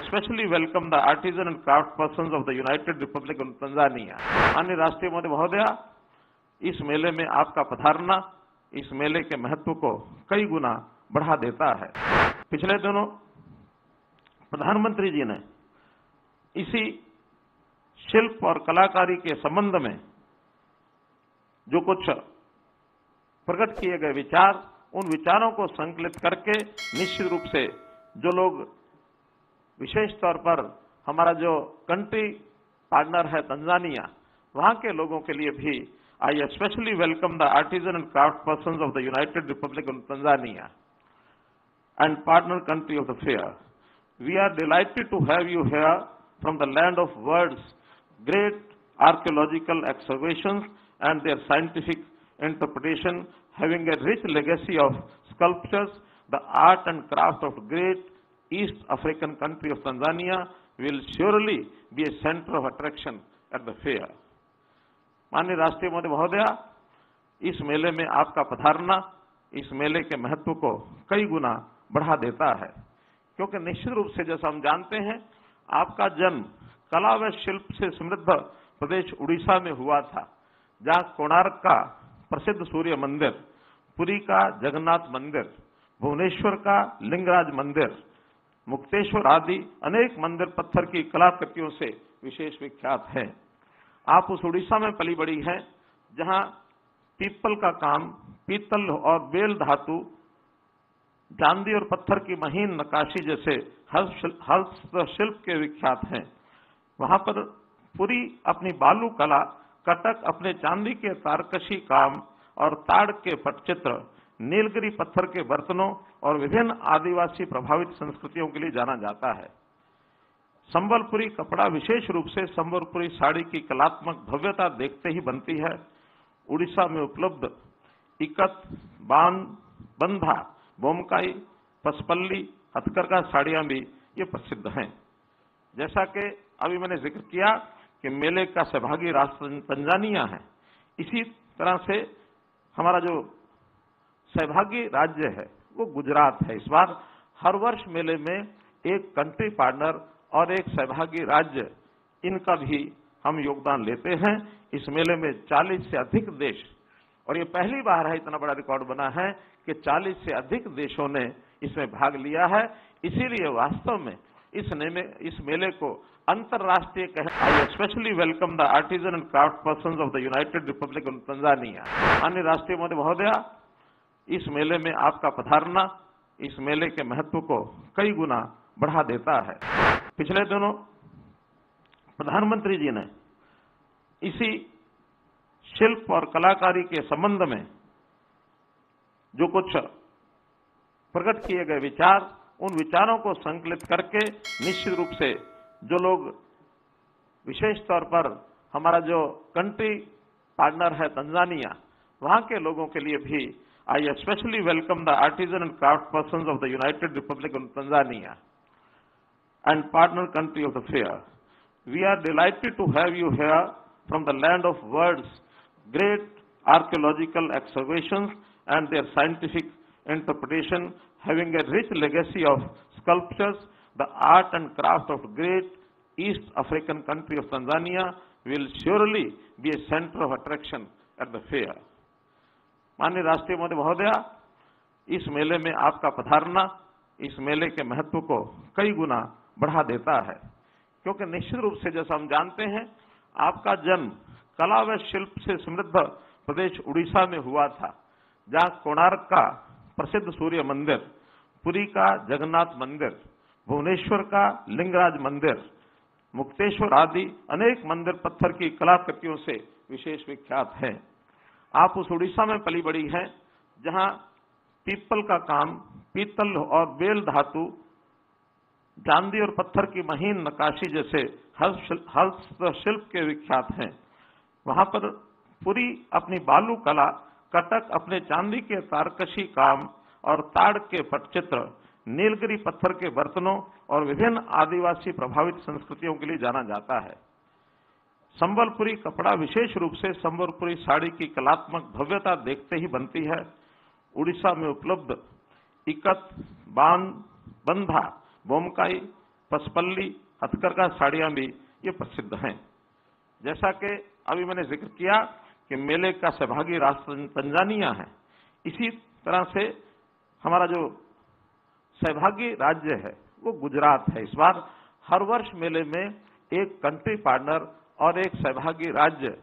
especially welcome the artisan and craft persons of the United Republic of Tanzania. माननीय राष्ट्रीय मोदी महोदया, इस मेले में आपका पधारना इस मेले के महत्व को कई गुना बढ़ा देता है। पिछले दिनों प्रधानमंत्री जी ने इसी शिल्प और कलाकारी के संबंध में जो कुछ प्रकट किए गए विचार, उन विचारों को संकलित करके निश्चित रूप से जो लोग विशेष तौर पर हमारा जो कंट्री पार्टनर है तंजानिया, वहां के लोगों के लिए भी I specially welcome the artisan and craft persons of the United Republic of Tanzania and partner country of the fair. We are delighted to have you here from the land of world's great archaeological excavations and their scientific interpretation, having a rich legacy of sculptures. The art and craft of great East African country of Tanzania will surely be a center of attraction at the fair. माननीय राष्ट्रीय मोदी महोदया, इस मेले में आपका पधारना इस मेले के महत्व को कई गुना बढ़ा देता है, क्योंकि निश्चित रूप से जैसा हम जानते हैं, आपका जन्म कला व शिल्प से समृद्ध प्रदेश उड़ीसा में हुआ था, जहां कोणार्क का प्रसिद्ध सूर्य मंदिर, पुरी का जगन्नाथ मंदिर, भुवनेश्वर का लिंगराज मंदिर, मुक्तेश्वर आदि अनेक मंदिर पत्थर की कलाकृतियों से विशेष विख्यात हैं। आप उस उड़ीसा में पली बड़ी हैं जहां पीपल का काम, पीतल और बेल धातु, चांदी और पत्थर की महीन नक्काशी जैसे हस्तशिल्प के विख्यात हैं। वहां पर पुरी अपनी बालू कला, कटक अपने चांदी के तारकशी काम और ताड़ के पटचित्र, नीलगिरी पत्थर के बर्तनों और विभिन्न आदिवासी प्रभावित संस्कृतियों के लिए जाना जाता है। संबलपुरी कपड़ा विशेष रूप से संबलपुरी साड़ी की कलात्मक भव्यता देखते ही बनती है। उड़ीसा में उपलब्ध इकत, बंधा, बोमकाई, पसपल्ली, हथकरघा साड़ियां भी ये प्रसिद्ध हैं। जैसा कि अभी मैंने जिक्र किया कि मेले का सहभागी राष्ट्र तंजानिया है, इसी तरह से हमारा जो सहभागी राज्य है वो गुजरात है। इस बार हर वर्ष मेले में एक कंट्री पार्टनर और एक सहभागी राज्य, इनका भी हम योगदान लेते हैं। इस मेले में 40 से अधिक देश, और ये पहली बार है, इतना बड़ा रिकॉर्ड बना है कि 40 से अधिक देशों ने इसमें भाग लिया है। इसीलिए वास्तव में इस मेले को अंतर्राष्ट्रीय I specially welcome the artisan and craft persons of the United Republic of Tanzania. माननीय राष्ट्रीय मोदी महोदया, इस मेले में आपका पधारना इस मेले के महत्व को कई गुना बढ़ा देता है। पिछले दिनों प्रधानमंत्री जी ने इसी शिल्प और कलाकारी के संबंध में जो कुछ प्रकट किए गए विचार, उन विचारों को संकलित करके निश्चित रूप से जो लोग विशेष तौर पर हमारा जो कंट्री पार्टनर है तंजानिया, वहां के लोगों के लिए भी I specially welcome the artisan and craft persons of the United Republic of Tanzania and partner country of the fair. We are delighted to have you here from the land of world's great archaeological excavations and their scientific interpretation, having a rich legacy of sculptures. The art and craft of great East African country of Tanzania will surely be a center of attraction at the fair. माननीय राष्ट्रीय मोदी महोदया, इस मेले में आपका पधारना इस मेले के महत्व को कई गुना बढ़ा देता है, क्योंकि निश्चित रूप से जैसा हम जानते हैं, आपका जन्म कला व शिल्प से समृद्ध प्रदेश उड़ीसा में हुआ था, जहां कोणार्क का प्रसिद्ध सूर्य मंदिर, पुरी का जगन्नाथ मंदिर, भुवनेश्वर का लिंगराज मंदिर, मुक्तेश्वर आदि अनेक मंदिर पत्थर की कलाकृतियों से विशेष विख्यात हैं। आप उस उड़ीसा में पली बड़ी हैं जहां पीपल का काम, पीतल और बेल धातु, चांदी और पत्थर की महीन नक्काशी जैसे हस्तशिल्प के विख्यात हैं। वहां पर पुरी अपनी बालू कला, कटक अपने चांदी के तारकशी काम और ताड़ के पटचित्र, नीलगिरी पत्थर के बर्तनों और विभिन्न आदिवासी प्रभावित संस्कृतियों के लिए जाना जाता है। संबलपुरी कपड़ा विशेष रूप से संबलपुरी साड़ी की कलात्मक भव्यता देखते ही बनती है। उड़ीसा में उपलब्ध इकत, बंधा, बोमकाई, पसपल्ली, हथकरघा साड़ियां भी ये प्रसिद्ध हैं। जैसा कि अभी मैंने जिक्र किया कि मेले का सहभागी राष्ट्र तंजानिया है, इसी तरह से हमारा जो सहभागी राज्य है वो गुजरात है। इस बार हर वर्ष मेले में एक कंट्री पार्टनर और एक सहभागी राज्य,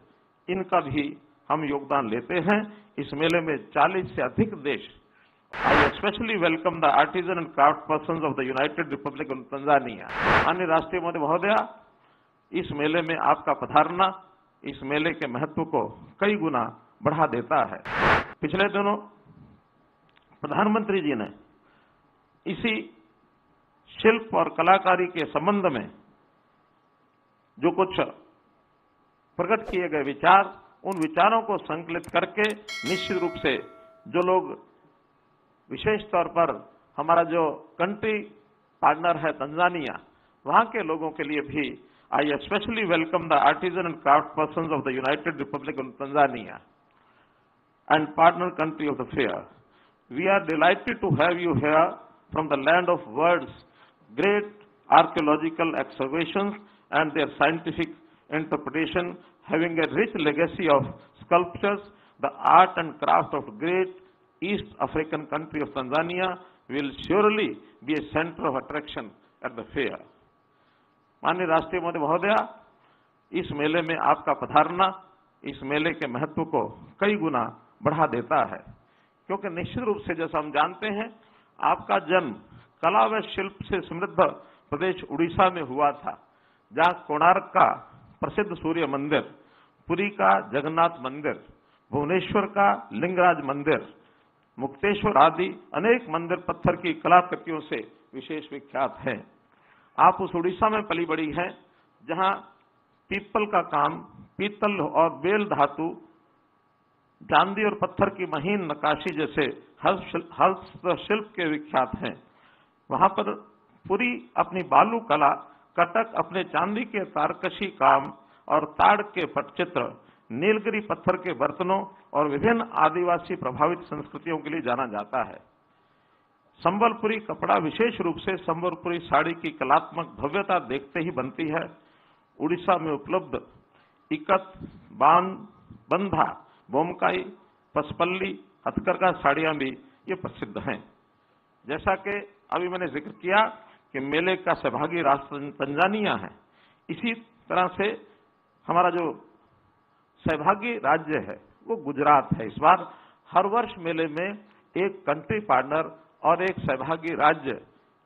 इनका भी हम योगदान लेते हैं। इस मेले में 40 से अधिक देश। I specially welcome the artisan and craft persons of the United Republic of Tanzania. माननीय राष्ट्रीय मोदी महोदया, इस मेले में आपका पधारना इस मेले के महत्व को कई गुना बढ़ा देता है। पिछले दिनों प्रधानमंत्री जी ने इसी शिल्प और कलाकारी के संबंध में जो कुछ प्रकट किए गए विचार, उन विचारों को संकलित करके निश्चित रूप से जो लोग विशेष तौर पर हमारा जो कंट्री पार्टनर है तंजानिया, वहां के लोगों के लिए भी I specially welcome the artisan and craft persons of the United Republic of Tanzania and partner country of the fair. We are delighted to have you here from the land of words, great archaeological excavations and their scientific interpretation, having a rich legacy of sculptures, the art and craft of great East African country of Tanzania will surely be a center of attraction at the fair. माननीय राष्ट्रीय मोदी महोदया, इस मेले में आपका पधारना इस मेले के महत्व को कई गुना बढ़ा देता है, क्योंकि निश्चित रूप से जैसा हम जानते हैं, आपका जन्म कला व शिल्प से समृद्ध प्रदेश उड़ीसा में हुआ था, जहां कोणार्क का प्रसिद्ध सूर्य मंदिर, पुरी का जगन्नाथ मंदिर, भुवनेश्वर का लिंगराज मंदिर, मुक्तेश्वर आदि अनेक मंदिर पत्थर की कलाकृतियों से विशेष विख्यात हैं। आप उस उड़ीसा में पली बड़ी हैं जहां पीपल का काम, पीतल और बेल धातु, चांदी और पत्थर की महीन नक्काशी जैसे हस्तशिल्प के विख्यात हैं। वहां पर पुरी अपनी बालू कला, कटक अपने चांदी के तारकशी काम और ताड़ के पटचित्र, नीलगिरी पत्थर के बर्तनों और विभिन्न आदिवासी प्रभावित संस्कृतियों के लिए जाना जाता है। संबलपुरी कपड़ा विशेष रूप से संबलपुरी साड़ी की कलात्मक भव्यता देखते ही बनती है। उड़ीसा में उपलब्ध इकत, बंधा, बोमकाई, पसपल्ली, हथकरघा साड़ियां भी ये प्रसिद्ध हैं। जैसा कि अभी मैंने जिक्र किया कि मेले का सहभागी राष्ट्र तंजानिया है, इसी तरह से हमारा जो सहभागी राज्य है वो गुजरात है। इस बार हर वर्ष मेले में एक कंट्री पार्टनर और एक सहभागी राज्य,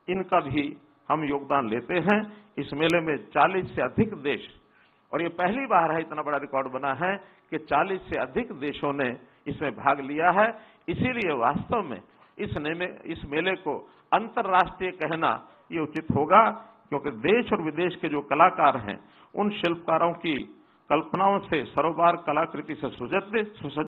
इनका भी हम योगदान लेते हैं। इस मेले में 40 से अधिक देश, और ये पहली बार है इतना बड़ा रिकॉर्ड बना है कि 40 से अधिक देशों ने इसमें भाग लिया है। इसीलिए वास्तव में इस मेले को अंतर्राष्ट्रीय कहना ये उचित होगा, क्योंकि देश और विदेश के जो कलाकार हैं, उन शिल्पकारों की कल्पनाओं से सरोवर कलाकृति से सुसज्जित